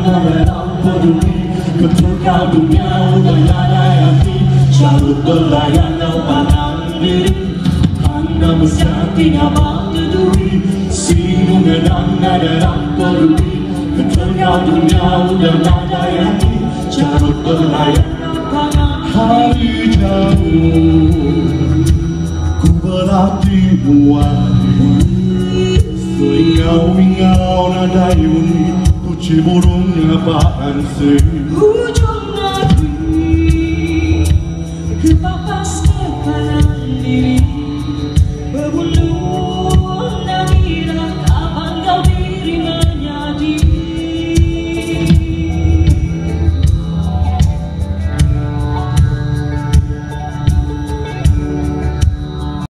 dalam peduli ketika dunia udah nadai hati carut berlayar kau pandang diri anda mestinya berduri singgung anda dalam peduli ketika dunia udah nadai hati carut berlayar hari jauh ku berlatih buat Ingau-ingau nadai bunyi tuci burungnya bahan sing Ujung nadi kepapas kepala diri